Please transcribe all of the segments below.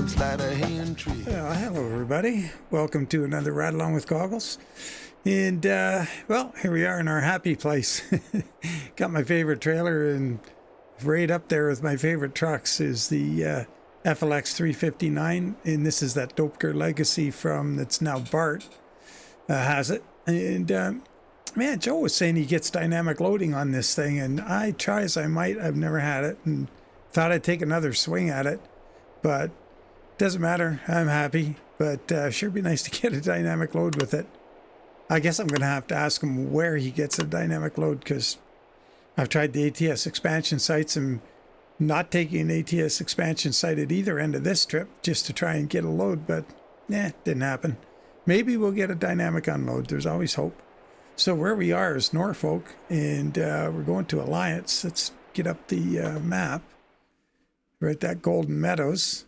them slider hand tricks. Well, hello everybody. Welcome to another Ride Along with Goggles. And, well, here we are in our happy place. Got my favorite trailer, and right up there with my favorite trucks is the FLX 359. And this is that Doepker legacy from, that's now BART has it. And, man, Joe was saying he gets dynamic loading on this thing, and I try as I might. I've never had it, and thought I'd take another swing at it. But doesn't matter. I'm happy. But sure be nice to get a dynamic load with it. I guess I'm going to have to ask him where he gets a dynamic load, because I've tried the ATS expansion sites and not taking an ATS expansion site at either end of this trip just to try and get a load, but didn't happen. Maybe we'll get a dynamic unload. There's always hope. So where we are is Norfolk, and we're going to Alliance. Let's get up the map. We're at that Golden Meadows.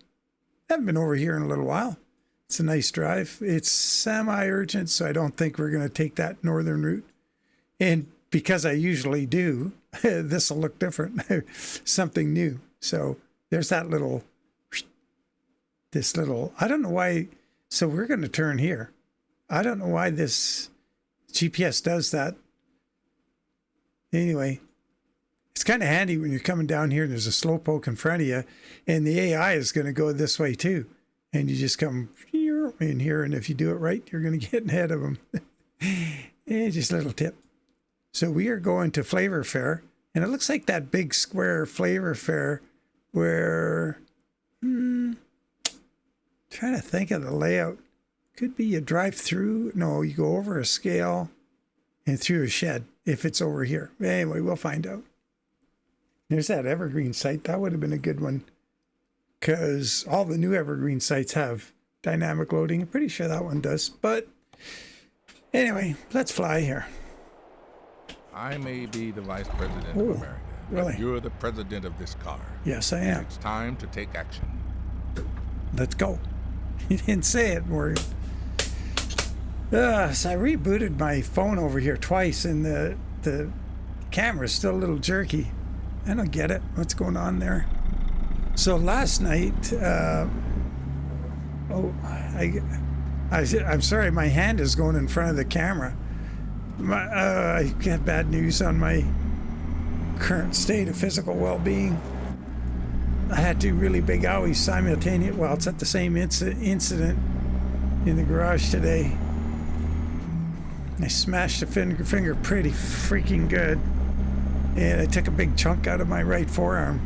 Haven't been over here in a little while. It's a nice drive. It's semi-urgent, so I don't think we're going to take that northern route. And because I usually do, this will look different. Something new. So there's that little, I don't know why. So we're going to turn here. I don't know why this GPS does that. Anyway, it's kind of handy when you're coming down here and there's a slowpoke in front of you, and the AI is going to go this way too. And you just come in here, and if you do it right, you're going to get ahead of them. Just a little tip. So we are going to Flavor Fair, and it looks like that big square Flavor Fair where, trying to think of the layout. Could be you drive through. No, you go over a scale and through a shed if it's over here. Anyway, we'll find out. There's that Evergreen site. That would have been a good one, because all the new Evergreen sites have dynamic loading. I'm pretty sure that one does. But anyway, let's fly here. I may be the vice president of America, really? but you're the president of this car. Yes, I am. It's time to take action. Let's go. You didn't say it, Morgan. So I rebooted my phone over here twice, and the camera's still a little jerky. I don't get it. What's going on there? So last night, I'm sorry, my hand is going in front of the camera. I got bad news on my current state of physical well-being. I had two really big owies simultaneously. Well, it's at the same incident in the garage today. I smashed a finger pretty freaking good, and I took a big chunk out of my right forearm.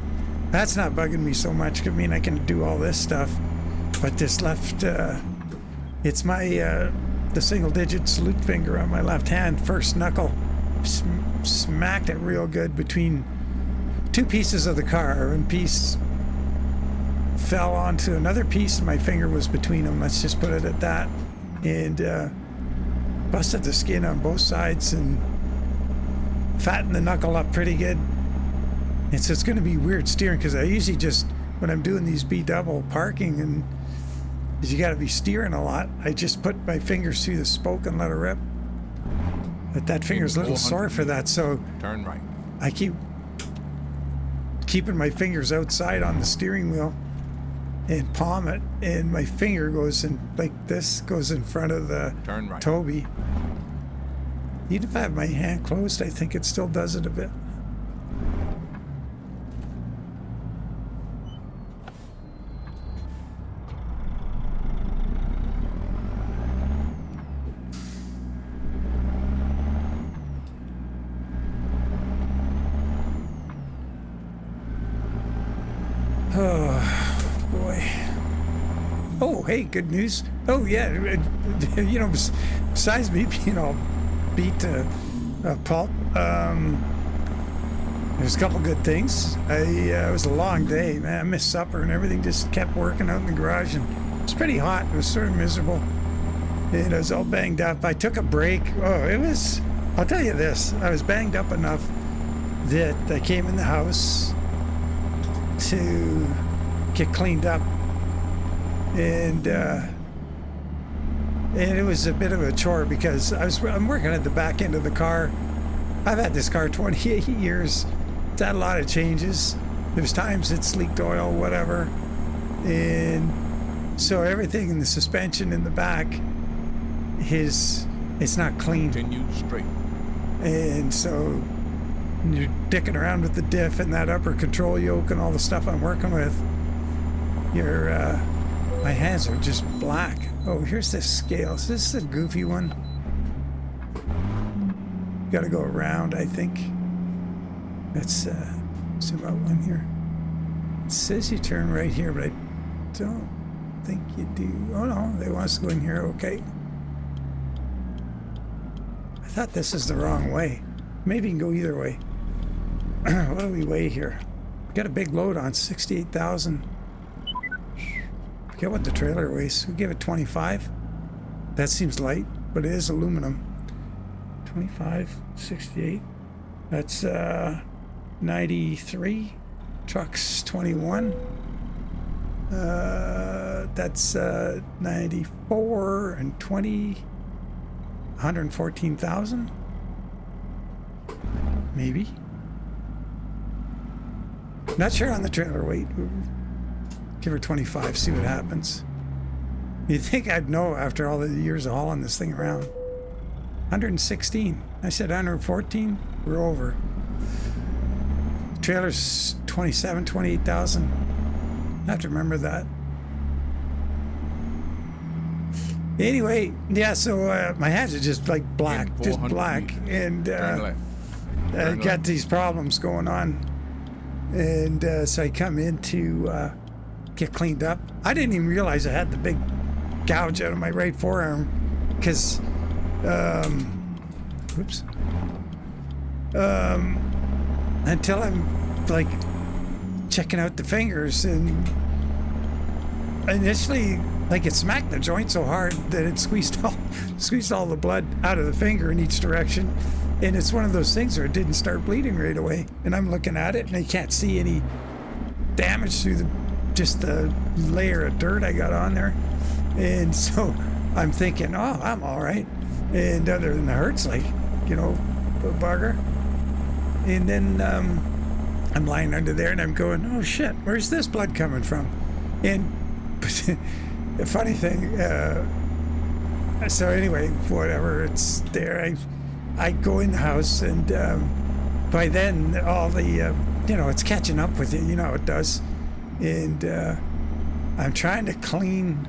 That's not bugging me so much. I mean, I can do all this stuff, but this left, it's my, the single-digit salute finger on my left hand, first knuckle, smacked it real good between two pieces of the car. One piece fell onto another piece, and my finger was between them. Let's just put it at that. And busted the skin on both sides and fattened the knuckle up pretty good. And so it's going to be weird steering, because I usually just, when I'm doing these B-double parking, and you got to be steering a lot, I just put my fingers through the spoke and let it rip. But that finger's a little sore for that, so turn right. I keep keeping my fingers outside on the steering wheel and palm it, and my finger goes in like this, goes in front of the turn right. Toby. Even if I have my hand closed, I think it still does it a bit. Oh, boy. Oh, hey, good news. Oh, yeah. You know, besides me being all beat to pulp, there's a couple good things. It was a long day, man. I missed supper and everything, just kept working out in the garage. And it was pretty hot. It was sort of miserable. And I was all banged up. I took a break. Oh, it was, I'll tell you this. I was banged up enough that I came in the house to get cleaned up, and it was a bit of a chore, because I'm working at the back end of the car. I've had this car 28 years. It's had a lot of changes. There's times it's leaked oil, whatever, and So everything in the suspension in the back, it's not clean. Continue straight. And so you're dicking around with the diff and that upper control yoke and all the stuff I'm working with. My hands are just black. Oh, here's this scale. So this is a goofy one. Got to go around, I think. Let's zoom out one here. It says you turn right here, but I don't think you do. Oh no, they want us to go in here. Okay. I thought this is the wrong way. Maybe you can go either way. What do we weigh here? We got a big load on 68,000. Forget what the trailer weighs. We give it 25. That seems light, but it is aluminum. 25, 68. That's 93. Trucks 21. That's 94 and 20. 114,000. Maybe. Not sure on the trailer weight. Give her 25, see what happens. You'd think I'd know after all the years of hauling this thing around. 116. I said 114. We're over. The trailer's 27, 28,000. I have to remember that. Anyway, yeah, so my hands are just like black, just black. And I got these problems going on. And so I come in to get cleaned up. I didn't even realize I had the big gouge out of my right forearm because, whoops, until I'm like checking out the fingers, and initially like it smacked the joint so hard that it squeezed all the blood out of the finger in each direction. And it's one of those things where it didn't start bleeding right away. And I'm looking at it and I can't see any damage through just the layer of dirt I got on there. And so I'm thinking, oh, I'm all right. And other than the hurts, like, you know, a bugger. And then I'm lying under there and I'm going, oh shit, where's this blood coming from? And the funny thing, so anyway, whatever, it's there. I go in the house, and by then all the, you know, it's catching up with you. You know how it does. And I'm trying to clean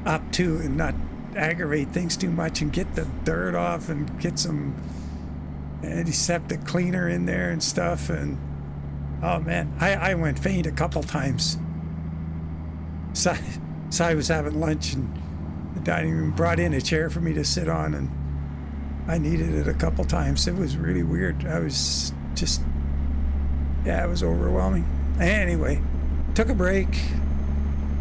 up too and not aggravate things too much and get the dirt off and get some antiseptic cleaner in there and stuff. And oh man, I went faint a couple times. So I was having lunch, and the dining room brought in a chair for me to sit on, and I needed it a couple times. It was really weird. I was just, yeah, it was overwhelming. Anyway, took a break,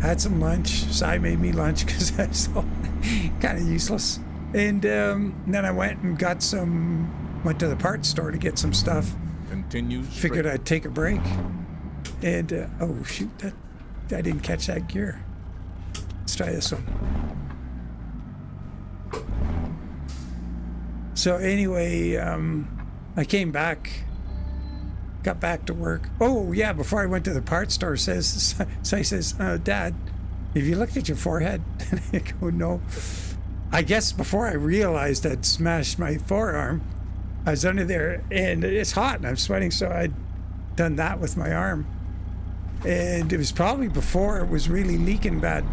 had some lunch. Cy made me lunch because I was so kind of useless. And then I went and went to the parts store to get some stuff. Continue straight. Figured I'd take a break. And, oh shoot, I didn't catch that gear. Let's try this one. So anyway, I came back, got back to work. Oh yeah, before I went to the parts store, Cy says, Dad, have you looked at your forehead? And I go, no. I guess before I realized I'd smashed my forearm, I was under there and it's hot and I'm sweating, so I'd done that with my arm. And it was probably before it was really leaking bad,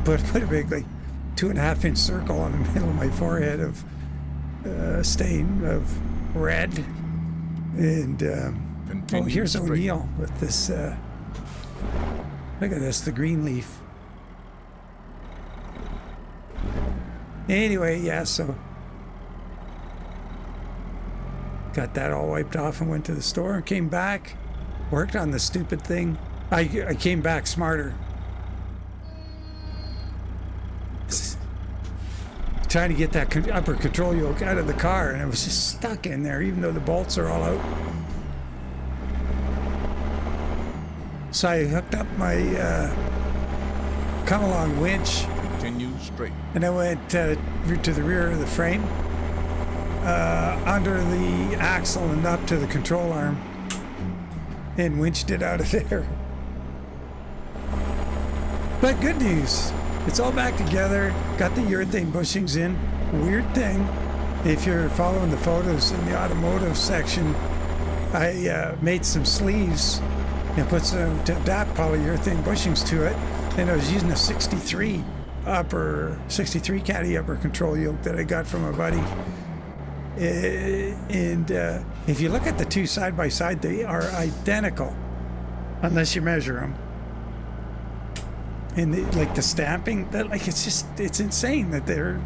but I put a big like 2.5 inch circle on the middle of my forehead of stain of red. And oh, here's O'Neill with this, look at this, the green leaf. Anyway, yeah, so got that all wiped off and went to the store and came back, worked on the stupid thing. I came back smarter. Trying to get that upper control yoke out of the car, and it was just stuck in there even though the bolts are all out. So I hooked up my come-along winch. Continue straight. And I went to the rear of the frame, under the axle and up to the control arm, and winched it out of there. But good news, it's all back together. Got the urethane bushings in. Weird thing, if you're following the photos in the automotive section, I made some sleeves and put some to adapt polyurethane bushings to it, and I was using a 63 KaD upper control yoke that I got from a buddy. And if you look at the two side by side, they are identical unless you measure them. And like the stamping, that like it's insane that they're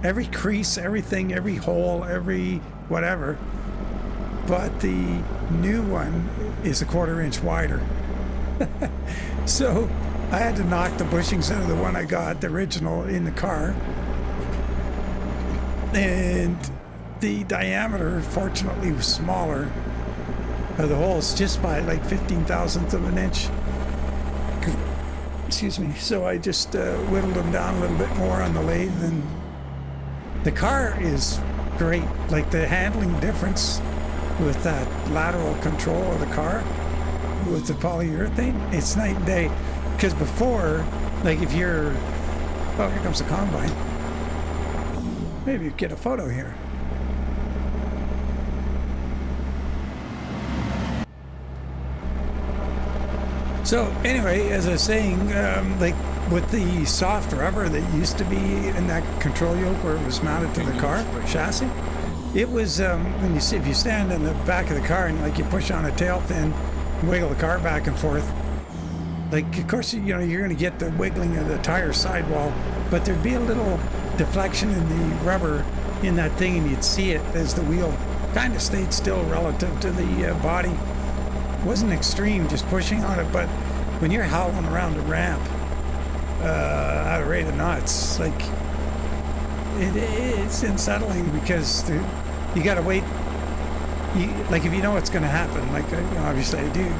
every crease, everything, every hole, every whatever. But the new one is a 1/4 inch wider. So I had to knock the bushings out of the one I got, the original, in the car. And the diameter, fortunately, was smaller of the holes, just by like 15,000th of an inch. Excuse me. So I just whittled them down a little bit more on the lathe, and the car is great. Like the handling difference with that lateral control of the car with the polyurethane, it's night and day. Because before, like if you're, oh, here comes the combine. Maybe you get a photo here. So anyway, as I was saying, like with the soft rubber that used to be in that control yoke where it was mounted to the car chassis, it was when you see, if you stand in the back of the car and like you push on a tail fin, wiggle the car back and forth. Like of course you know you're going to get the wiggling of the tire sidewall, but there'd be a little deflection in the rubber in that thing, and you'd see it as the wheel kind of stayed still relative to the body. It wasn't extreme, just pushing on it, but when you're howling around a ramp at a rate of knots, like it's unsettling because you got to wait. Like if you know what's going to happen, like you know, obviously I do.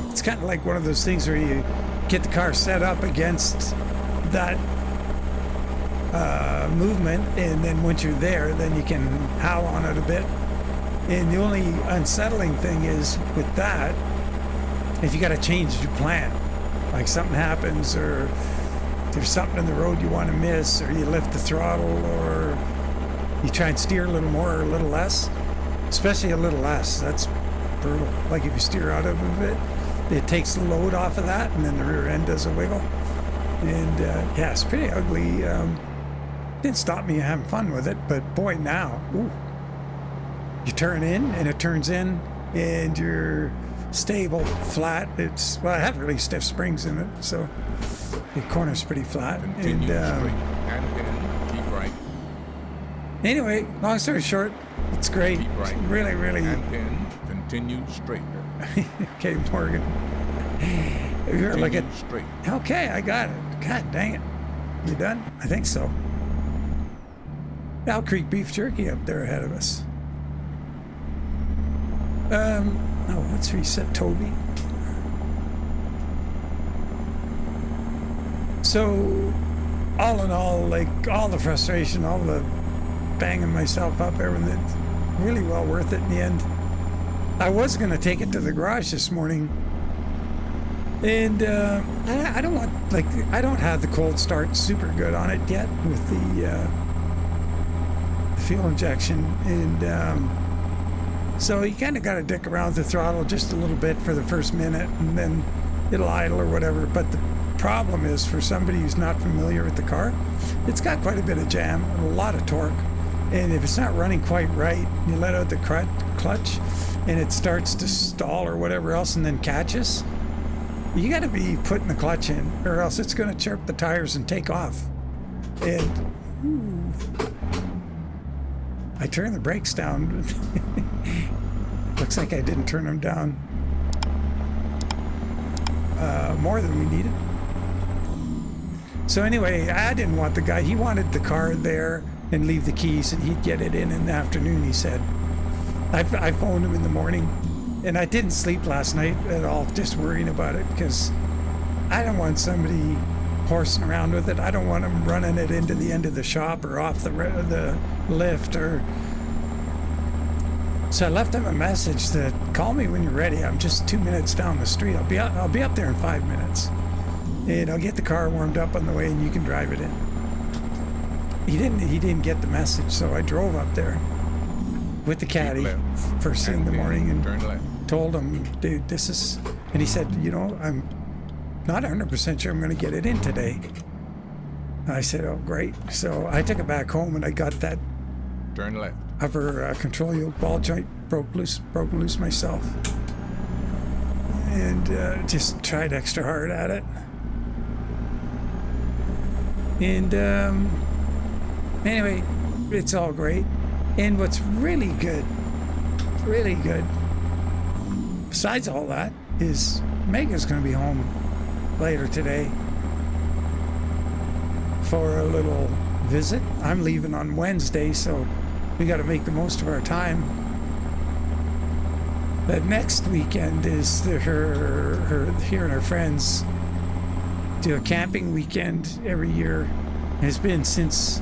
It's kind of like one of those things where you get the car set up against that movement, and then once you're there, then you can howl on it a bit. And the only unsettling thing is with that, if you got to change your plan, like something happens, or there's something in the road you want to miss, or you lift the throttle, or you try and steer a little more or a little less, especially a little less, that's brutal. Like if you steer out of it, it takes the load off of that, and then the rear end does a wiggle. And yeah, it's pretty ugly. Didn't stop me having fun with it, but boy, now, ooh, you turn in and it turns in, and you're stable, flat. It's, well, I have really stiff springs in it, so the corner's pretty flat. Continue straight and keep right. Anyway, long story short, it's great. Keep right. Really, really. And continue straight. Okay, Morgan. You're like it. Straight. Okay, I got it. God dang it. You done? I think so. Owl Creek beef jerky up there ahead of us. Oh, let's reset Toby. So, all in all, like all the frustration, all the banging myself up, everything, really well worth it in the end. I was going to take it to the garage this morning, and I don't want, like, I don't have the cold start super good on it yet with the fuel injection, and so you kind of got to dick around the throttle just a little bit for the first minute, and then it'll idle or whatever. But the problem is, for somebody who's not familiar with the car, it's got quite a bit of jam and a lot of torque, and if it's not running quite right, you let out the clutch and it starts to stall or whatever else and then catches, you got to be putting the clutch in, or else it's going to chirp the tires and take off. And I turned the brakes down. Looks like I didn't turn them down more than we needed. So anyway, I didn't want the guy. He wanted the car there and leave the keys, and he'd get it in the afternoon, he said. I phoned him in the morning, and I didn't sleep last night at all, just worrying about it, because I don't want somebody horsing around with it. I don't want them running it into the end of the shop or off the lift, or So I left him a message that call me when you're ready. I'm just 2 minutes down the street. I'll be up there in 5 minutes. And I'll get the car warmed up on the way and you can drive it in. He didn't get the message, so I drove up there with the caddy first thing in the morning and told him, dude, this is, and he said, you know, I'm not 100% sure I'm going to get it in today. I said, oh, great. So I took it back home and I got that Turn left. upper control yoke ball joint broke loose myself, and just tried extra hard at it. And anyway, it's all great. And what's really good, besides all that, is Mega's going to be home later today for a little visit. I'm leaving on Wednesday, so we got to make the most of our time. But next weekend is her and her friends do a camping weekend every year. It's been since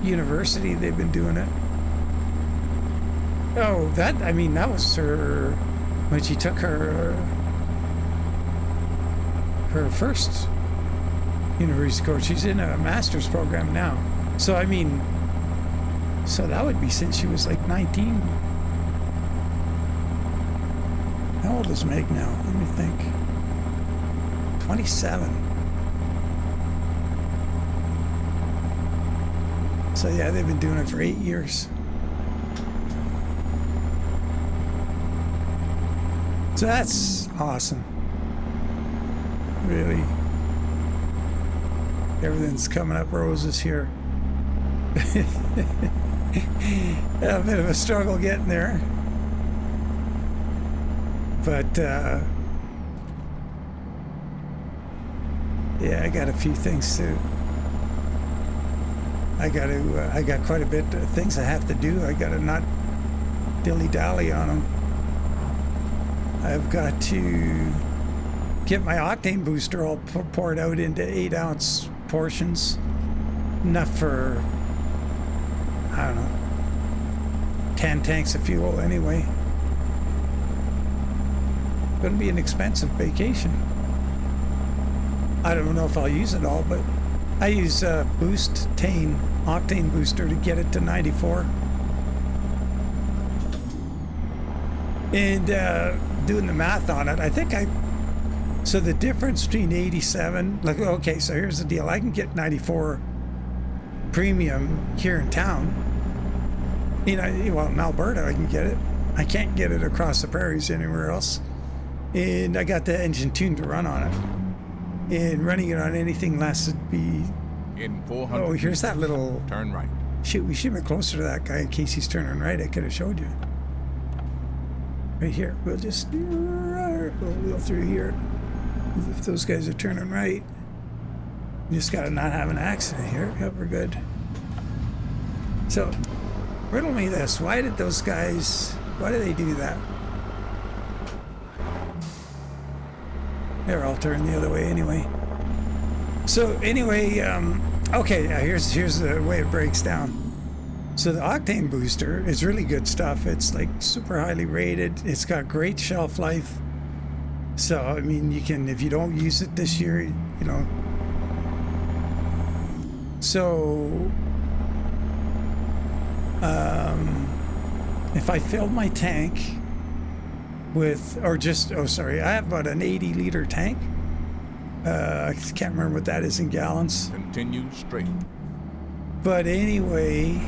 university they've been doing it. Oh, that was her when she took her first university course. She's in a master's program now. So so that would be since she was like 19. How old is Meg now? Let me think. 27. So yeah, they've been doing it for 8 years. So that's awesome. Really. Everything's coming up roses here. A bit of a struggle getting there. But yeah, I got a few things to. I got quite a bit of things I have to do. I got to not dilly-dally on them. I've got to get my octane booster all poured out into 8-ounce portions. Enough for, I don't know, 10 tanks of fuel anyway. Gonna be an expensive vacation. I don't know if I'll use it all, but I use octane booster to get it to 94. And doing the math on it, I think so the difference between 87, like, okay, so here's the deal. I can get 94 premium here in town. Well, in Alberta I can get it. I can't get it across the prairies anywhere else. And I got the engine tuned to run on it. And running it on anything less would be... In 400 oh, here's that little... Turn right. Shoot, we should have been closer to that guy in case he's turning right. I could have showed you. Right here. We'll just... We'll wheel through here. If those guys are turning right. You just got to not have an accident here. Yep, we're good. So, riddle me this. Why did those guys... Why did they do that? They're all turning the other way anyway. So anyway, okay, here's the way it breaks down. So the octane booster is really good stuff. It's like super highly rated. It's got great shelf life. So you can, if you don't use it this year, So if I filled my tank with, I have about an 80-liter tank. I can't remember what that is in gallons. Continue straight. But anyway,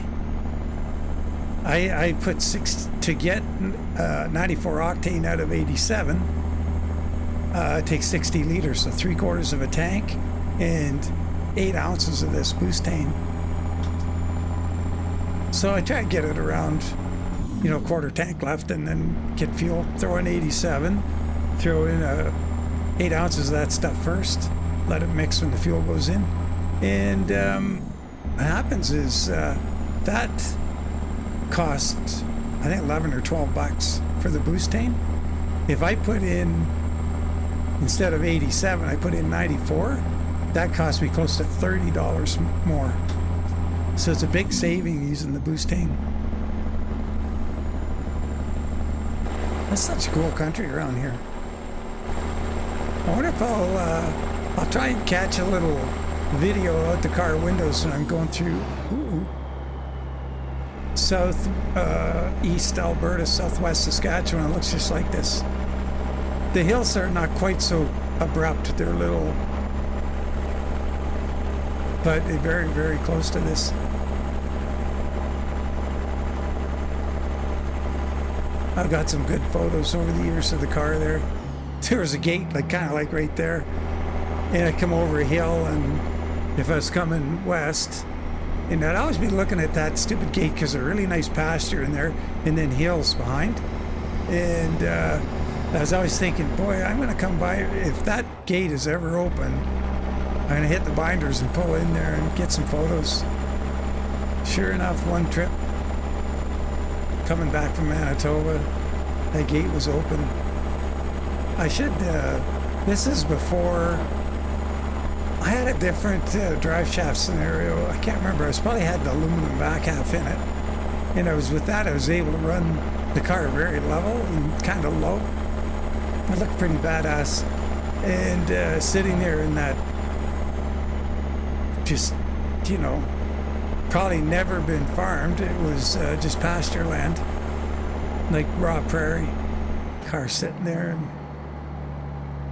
I put to get 94 octane out of 87. It takes 60 liters, so 3/4 of a tank and 8 ounces of this boostane. So I try to get it around, quarter tank left, and then get fuel, throw in 87, throw in 8 ounces of that stuff first, let it mix when the fuel goes in. And what happens is that costs, I think, 11 or 12 bucks for the boostane. If I put in, instead of 87, I put in 94, that cost me close to $30 more. So it's a big saving using the boostane. That's such a cool country around here. I wonder if I'll try and catch a little video out the car windows when I'm going through south east Alberta, southwest Saskatchewan. It looks just like this. The hills are not quite so abrupt. They're little, but very, very close to this. I've got some good photos over the years of the car there. There was a gate, like kind of like right there, and I'd come over a hill, and if I was coming west, and I'd always be looking at that stupid gate because there's a really nice pasture in there, and then hills behind. And I was always thinking, boy, I'm going to come by, if that gate is ever open, I'm going to hit the binders and pull in there and get some photos. Sure enough, one trip, coming back from Manitoba, that gate was open. I should, this is before, I had a different drive shaft scenario. I can't remember. I probably had the aluminum back half in it. And I was with that, I was able to run the car very level and kind of low. It looked pretty badass. And sitting there in that, just, you know, probably never been farmed. It was just pasture land, like raw prairie. Car sitting there, and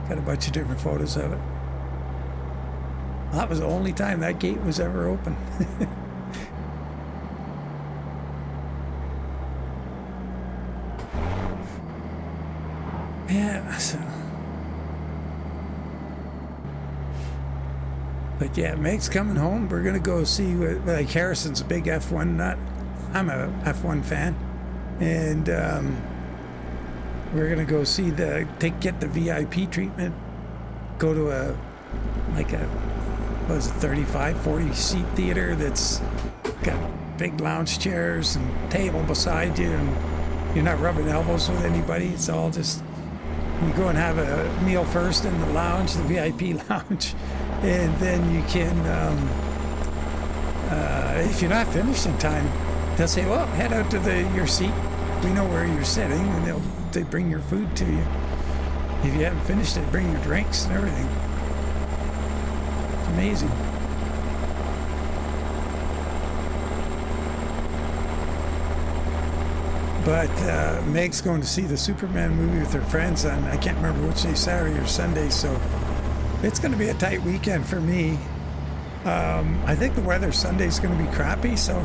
got a bunch of different photos of it. That was the only time that gate was ever open. Yeah, so. But yeah, Meg's coming home. We're going to go see, like, Harrison's a big F1 nut. I'm a F1 fan. And we're going to go see get the VIP treatment. Go to a 35, 40 seat theater that's got big lounge chairs and table beside you, and you're not rubbing elbows with anybody. It's all just, you go and have a meal first in the lounge, the VIP lounge, and then you can, if you're not finished in time, they'll say, well, head out to your seat. We know where you're sitting, and they bring your food to you. If you haven't finished it, bring your drinks and everything. It's amazing. But Meg's going to see the Superman movie with her friends on, I can't remember which day, Saturday or Sunday, so it's going to be a tight weekend for me. I think the weather Sunday's going to be crappy, so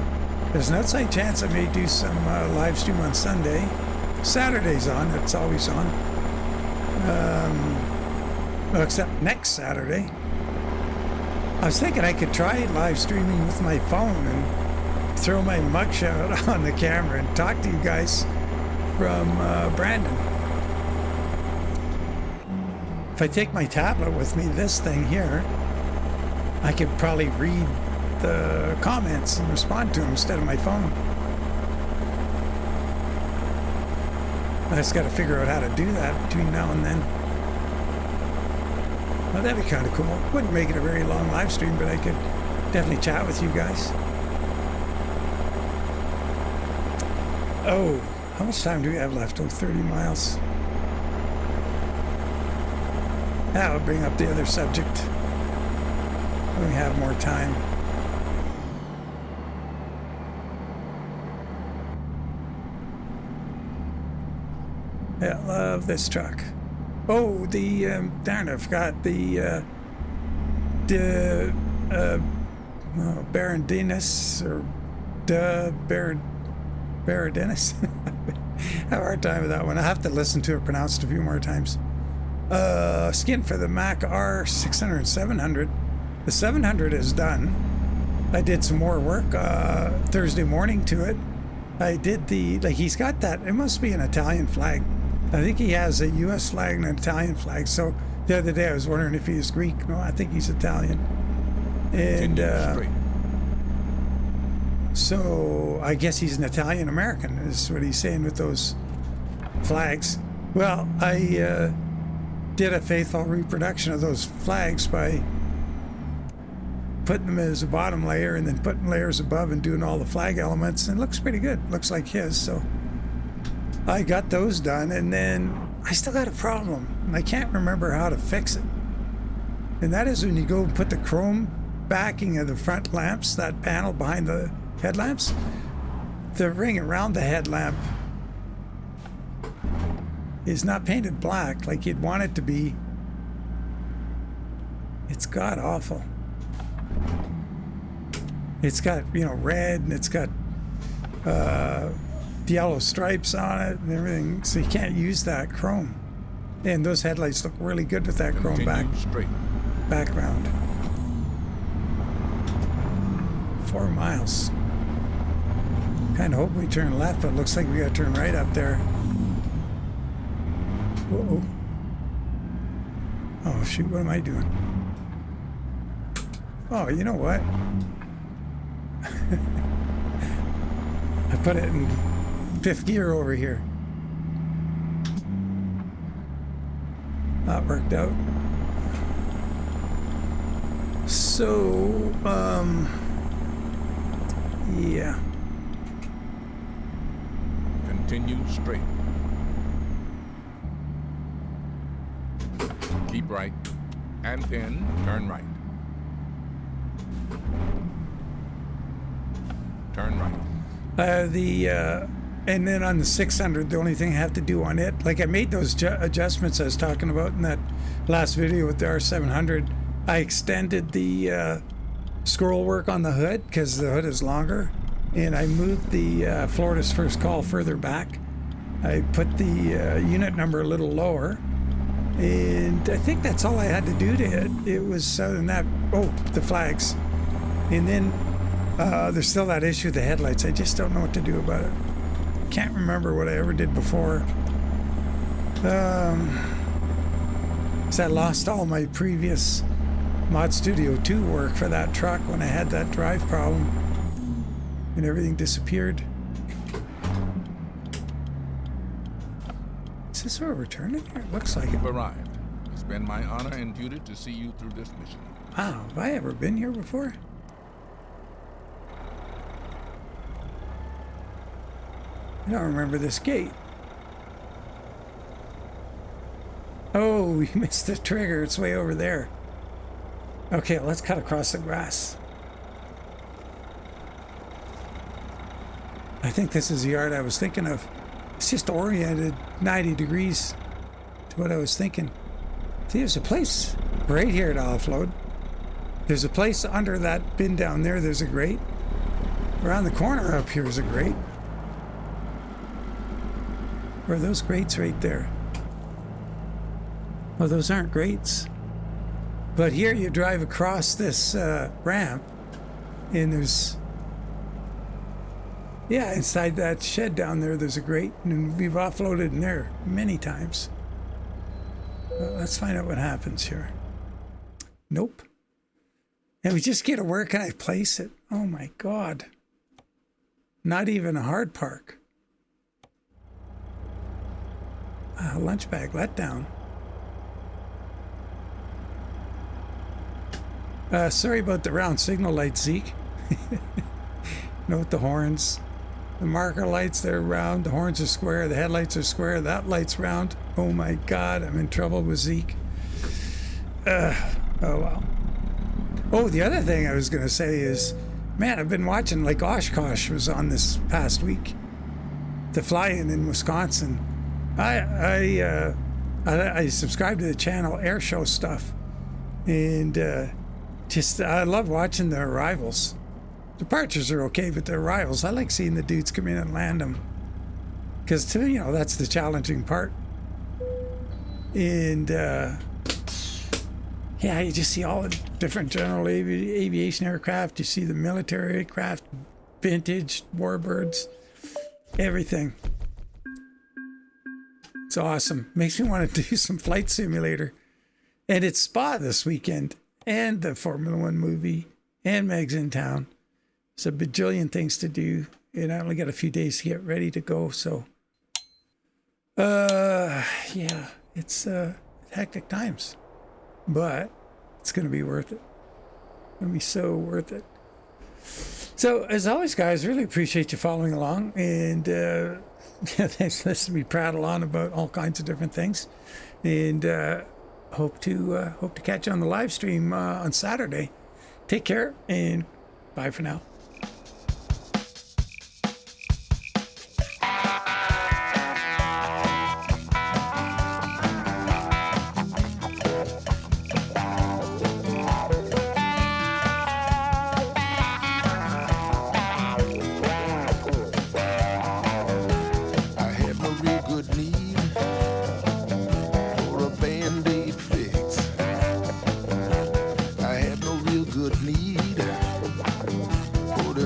there's an outside chance I may do some live stream on Sunday. Saturday's on, it's always on. Well, except next Saturday. I was thinking I could try live streaming with my phone and throw my mugshot on the camera and talk to you guys from Brandon. If I take my tablet with me, this thing here, I could probably read the comments and respond to them instead of my phone. I just got to figure out how to do that between now and then. Well, that'd be kind of cool. Wouldn't make it a very long live stream, but I could definitely chat with you guys. Oh, how much time do we have left? Oh, 30 miles. That'll bring up the other subject when we have more time. Yeah, I love this truck. Oh, darn, I forgot the Barondennis, or Barondennis. I have a hard time with that one. I have to listen to it pronounced a few more times. Skin for the Mac R600 and 700. The 700 is done. I did some more work Thursday morning to it. I did he's got that, it must be an Italian flag. I think he has a U.S. flag and an Italian flag. So the other day I was wondering if he was Greek. No, I think he's Italian. And so I guess he's an Italian American, is what he's saying with those flags. Well, I did a faithful reproduction of those flags by putting them as a bottom layer and then putting layers above and doing all the flag elements. And it looks pretty good. Looks like his. So I got those done, and then I still got a problem. I can't remember how to fix it. And that is when you go and put the chrome backing of the front lamps, that panel behind the headlamps, the ring around the headlamp is not painted black like you'd want it to be. It's god awful. It's got, you know, red, and it's got yellow stripes on it and everything, so you can't use that chrome. And those headlights look really good with that chrome background. 4 miles. Kind of hope we turn left, but it looks like we got to turn right up there. Uh-oh. Oh shoot, what am I doing? Oh, you know what? I put it in 5th gear over here. That worked out. So, yeah. Continue straight. Keep right, and then turn right. Turn right. And then on the 600, the only thing I have to do on it, like I made those adjustments I was talking about in that last video with the R700. I extended the scroll work on the hood because the hood is longer, and I moved the Florida's First Call further back. I put the unit number a little lower, and I think that's all I had to do to it. It was other than that, oh, the flags. And then there's still that issue with the headlights. I just don't know what to do about it. Can't remember what I ever did before. So I lost all my previous Mod Studio 2 work for that truck when I had that drive problem, and everything disappeared. Is this where we're turning here? It looks like it. You've arrived. It's been my honor and duty to see you through this mission. Wow, have I ever been here before? I don't remember this gate. Oh, we missed the trigger. It's way over there. Okay, let's cut across the grass. I think this is the yard I was thinking of. It's just oriented 90 degrees to what I was thinking. See, there's a place right here to offload. There's a place under that bin down there. There's a grate. Around the corner up here is a grate. Where are those grates right there? Oh, those aren't grates. But here you drive across this ramp, and there's, yeah, inside that shed down there, there's a grate, and we've offloaded in there many times. Let's find out what happens here. Nope. And we just get to where can I place it? Oh my God. Not even a hard park. Lunch bag letdown. Sorry about the round signal lights, Zeke. Note the horns. The marker lights, they're round. The horns are square. The headlights are square. That light's round. Oh my God, I'm in trouble with Zeke. Oh well. Oh, the other thing I was going to say is, man, I've been watching, like Oshkosh was on this past week. The fly-in in Wisconsin. I subscribe to the channel Air Show Stuff, and I love watching the arrivals. Departures are okay, but the arrivals, I like seeing the dudes come in and land them, because to me, you know, that's the challenging part. And yeah, you just see all the different general aviation aircraft. You see the military aircraft, vintage warbirds, everything. It's awesome. Makes me want to do some flight simulator. And it's Spa this weekend, and the Formula One movie, and Meg's in town. There's a bajillion things to do, and I only got a few days to get ready to go. So, yeah, it's hectic times, but it's going to be worth it. It's going to be so worth it. So, as always, guys, really appreciate you following along, and Thanks for listening to me prattle on about all kinds of different things, and hope to catch you on the live stream on Saturday. Take care and bye for now.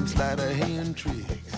Sleight of hand tricks.